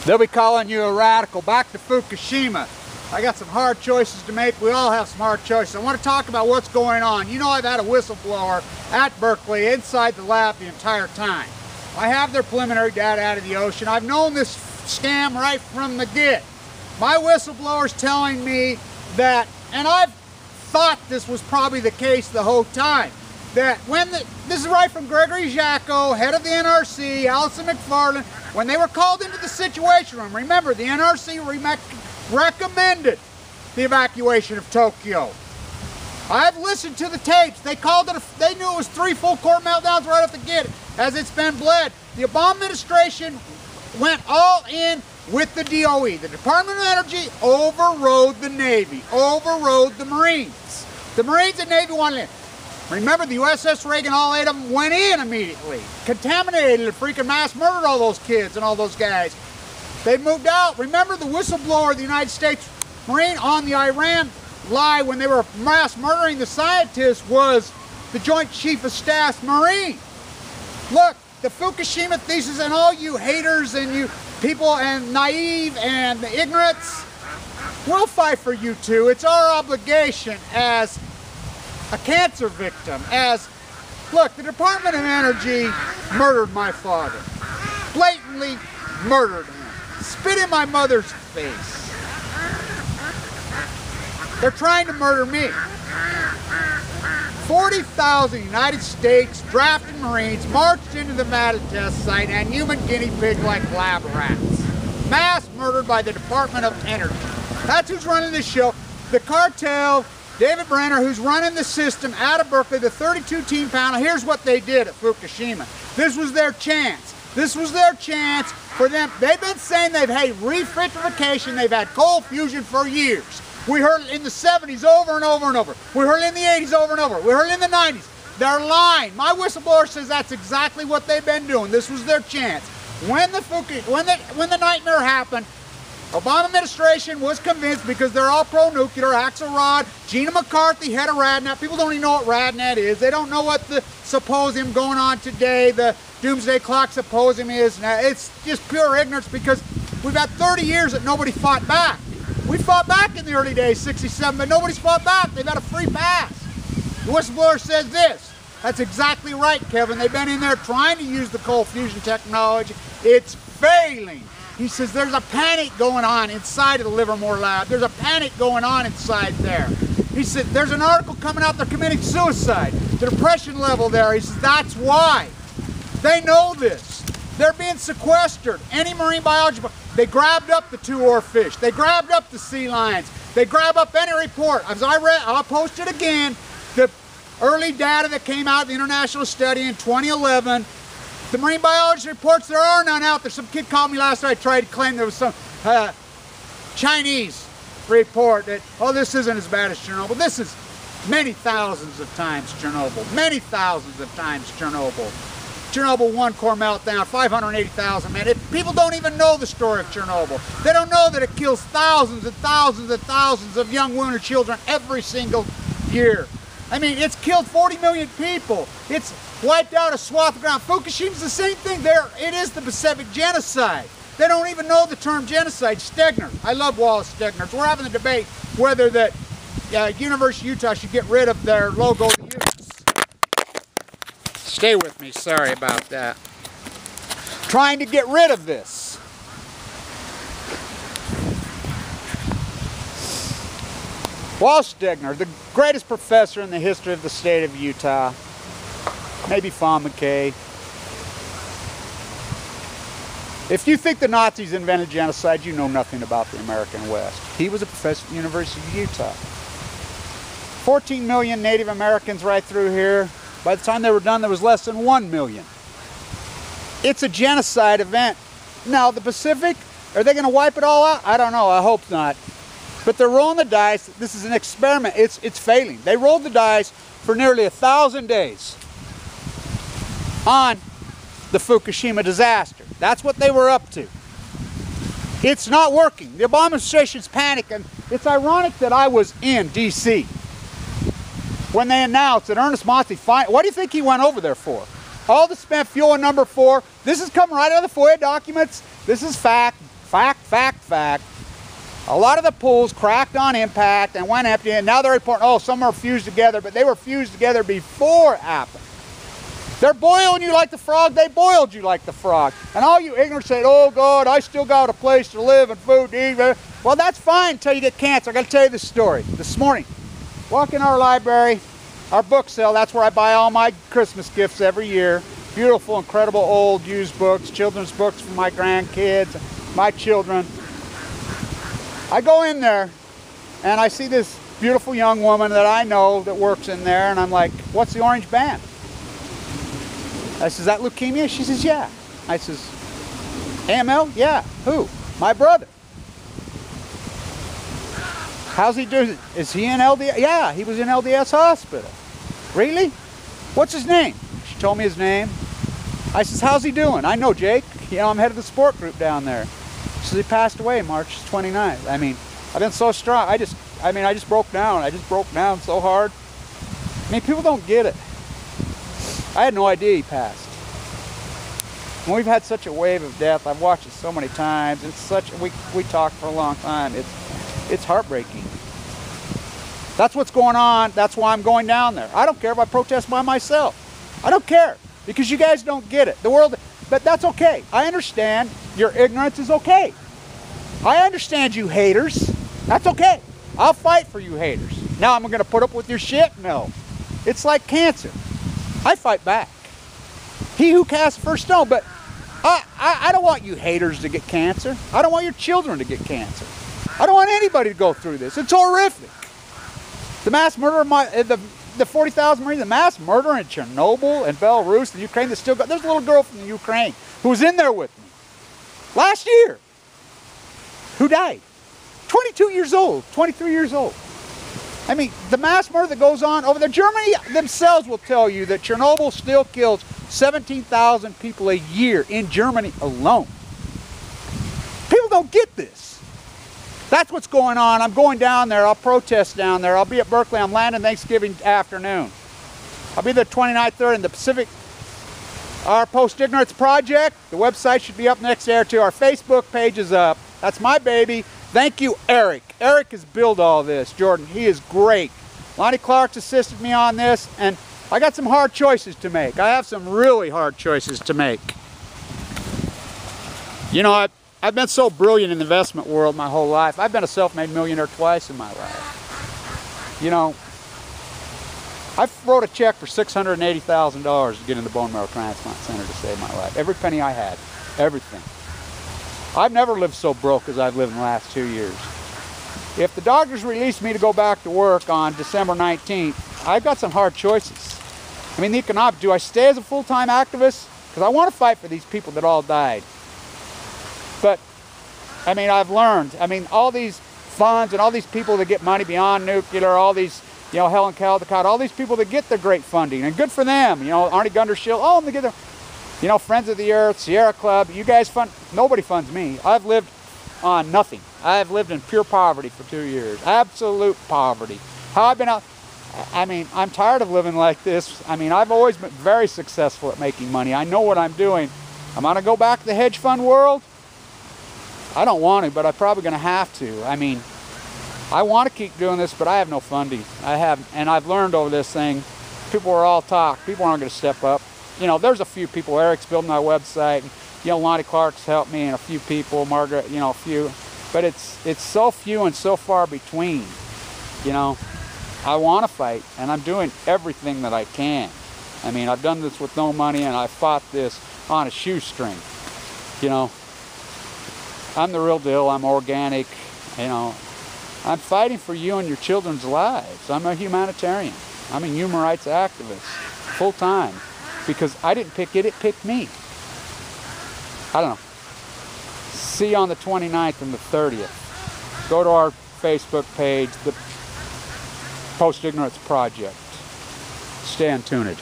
They'll be calling you a radical. Back to Fukushima. I got some hard choices to make. We all have some hard choices. I want to talk about what's going on. You know, I've had a whistleblower at Berkeley inside the lab the entire time. I have their preliminary data out of the ocean. I've known this scam right from the get. My whistleblower's telling me that, and I've thought this was probably the case the whole time, that this is right from Gregory Jacko, head of the NRC, Allison McFarland, when they were called into the Situation Room. Remember, the NRC recommended the evacuation of Tokyo. I've listened to the tapes. They called it, they knew it was 3 full core meltdowns right off the get as it's been bled. The Obama administration went all in with the D.O.E. The Department of Energy overrode the Navy, overrode the Marines. The Marines and Navy wanted in. Remember, the USS Reagan, all 8 of them went in immediately, contaminated it, freaking mass murdered all those kids and all those guys. They moved out. Remember, the whistleblower of the United States Marine on the Iran lie when they were mass murdering the scientists was the Joint Chief of Staff's Marine. Look, the Fukushima thesis and all you haters and you people and naive and the ignorance, we'll fight for you too. It's our obligation as a cancer victim, look, the Department of Energy murdered my father, blatantly murdered him, spit in my mother's face. They're trying to murder me. 40,000 United States drafted Marines marched into the Nevada test site and human guinea pig-like lab rats. Mass murdered by the Department of Energy. That's who's running this show. The cartel, David Brenner, who's running the system out of Berkeley, the 32-team panel. Here's what they did at Fukushima. This was their chance. This was their chance for them. They've been saying they've had refrigeration, they've had cold fusion for years. We heard it in the 70s over and over and over. We heard it in the 80s over and over. We heard it in the 90s. They're lying. My whistleblower says that's exactly what they've been doing. This was their chance. When the nightmare happened, Obama administration was convinced, because they're all pro-nuclear, Axelrod, Gina McCarthy, head of RadNet. People don't even know what RadNet is. They don't know what the symposium going on today, the Doomsday Clock Symposium is. Now, it's just pure ignorance, because we've had 30 years that nobody fought back. We fought back in the early days, 67, but nobody's fought back. They've had a free pass. The whistleblower says this. That's exactly right, Kevin. They've been in there trying to use the cold fusion technology. It's failing. He says there's a panic going on inside of the Livermore lab. There's a panic going on inside there. He said there's an article coming out, they're committing suicide. The depression level there, he says that's why. They know this. They're being sequestered. Any marine biology, they grabbed up the 2 oarfish. They grabbed up the sea lions. They grab up any report. As I read, I'll post it again, the early data that came out of the international study in 2011, the marine biology reports, there are none out there. Some kid called me last night, tried to claim there was some Chinese report that, oh, this isn't as bad as Chernobyl. This is many thousands of times Chernobyl. Many thousands of times Chernobyl. Chernobyl 1 core meltdown, 580,000 men. People don't even know the story of Chernobyl. They don't know that it kills thousands and thousands and thousands of young wounded children every single year. I mean, it's killed 40 million people. It's wiped out a swath of ground. Fukushima's the same thing. It is the Pacific genocide. They don't even know the term genocide. Stegner. I love Wallace Stegner. We're having a debate whether the University of Utah should get rid of their logo to use. Stay with me. Sorry about that. Trying to get rid of this. Wallace Stegner, the greatest professor in the history of the state of Utah. Maybe Fawn McKay. If you think the Nazis invented genocide, you know nothing about the American West. He was a professor at the University of Utah. 14 million Native Americans right through here. By the time they were done, there was less than 1 million. It's a genocide event. Now, the Pacific, are they going to wipe it all out? I don't know. I hope not. But they're rolling the dice. This is an experiment. It's failing. They rolled the dice for nearly 1,000 days on the Fukushima disaster. That's what they were up to. It's not working. The Obama administration's panicking. It's ironic that I was in D.C. when they announced that Ernest Monty, what do you think he went over there for? All the spent fuel in number 4. This is coming right out of the FOIA documents. This is fact. fact. A lot of the pools cracked on impact and went empty, and now they're reporting, oh, some are fused together, but they were fused together before it happened. They're boiling you like the frog, they boiled you like the frog. And all you ignorant say, oh God, I still got a place to live and food to eat. Well, that's fine until you get cancer. I gotta tell you this story. This morning, walk in our library, our book sale, that's where I buy all my Christmas gifts every year. Beautiful, incredible old used books, children's books for my grandkids, my children. I go in there and I see this beautiful young woman that I know that works in there, and I'm like, what's the orange band? I says, is that leukemia? She says, yeah. I says, AML? Yeah. Who? My brother. How's he doing? Is he in LDS? Yeah, he was in LDS hospital. Really? What's his name? She told me his name. I says, how's he doing? I know Jake. You know, I'm head of the sport group down there. She says, he passed away March 29th. I mean, I've been so strong. I just broke down. I just broke down so hard. I mean, people don't get it. I had no idea he passed. And we've had such a wave of death. I've watched it so many times. It's such, we talked for a long time. It's heartbreaking. That's what's going on. That's why I'm going down there. I don't care if I protest by myself. I don't care, because you guys don't get it. The world, but that's okay. I understand your ignorance is okay. I understand you haters. That's okay. I'll fight for you haters. Now I'm going to put up with your shit? No. It's like cancer. I fight back. He who casts the first stone. But I don't want you haters to get cancer. I don't want your children to get cancer. I don't want anybody to go through this. It's horrific. The mass murder of the 40,000 Marines, the mass murder in Chernobyl and Belarus and Ukraine, there's a little girl from the Ukraine who was in there with me last year who died. 22 years old, 23 years old. I mean, the mass murder that goes on over there, Germany themselves will tell you that Chernobyl still kills 17,000 people a year in Germany alone. People don't get this. That's what's going on. I'm going down there. I'll protest down there. I'll be at Berkeley. I'm landing Thanksgiving afternoon. I'll be the 29th, 3rd in the Pacific. Our Post-Ignorance Project, the website should be up next day or two. Our Facebook page is up. That's my baby. Thank you, Eric. Eric has built all this. Jordan, he is great. Lonnie Clark's assisted me on this, and I got some hard choices to make. I have some really hard choices to make. You know, I've been so brilliant in the investment world my whole life. I've been a self-made millionaire twice in my life. You know, I wrote a check for $680,000 to get in the bone marrow transplant center to save my life. Every penny I had, everything. I've never lived so broke as I've lived in the last 2 years. If the doctors release me to go back to work on December 19th, I've got some hard choices. I mean, the economic, do I stay as a full-time activist? Because I want to fight for these people that all died. But, I mean, I've learned. I mean, all these funds and all these people that get money beyond nuclear, all these, you know, Helen Caldecott, all these people that get their great funding, and good for them. You know, Arnie Gundershield, all of them get their, you know, Friends of the Earth, Sierra Club, you guys fund, nobody funds me. I've lived on nothing. I've lived in pure poverty for 2 years. Absolute poverty. How I've been out, I mean, I'm tired of living like this. I mean, I've always been very successful at making money. I know what I'm doing. I'm going to go back to the hedge fund world. I don't want to, but I'm probably going to have to. I mean, I want to keep doing this, but I have no funding. And I've learned over this thing, people are all talk. People aren't going to step up. You know, there's a few people. Eric's building my website. You know, Lonnie Clark's helped me, and a few people. Margaret, you know, a few. But it's so few and so far between. You know, I want to fight, and I'm doing everything that I can. I mean, I've done this with no money, and I fought this on a shoestring. You know, I'm the real deal. I'm organic. You know, I'm fighting for you and your children's lives. I'm a humanitarian. I'm a human rights activist, full time. Because I didn't pick it, it picked me. I don't know. See you on the 29th and the 30th. Go to our Facebook page, the Post-Ignorance Project. Stay tuned.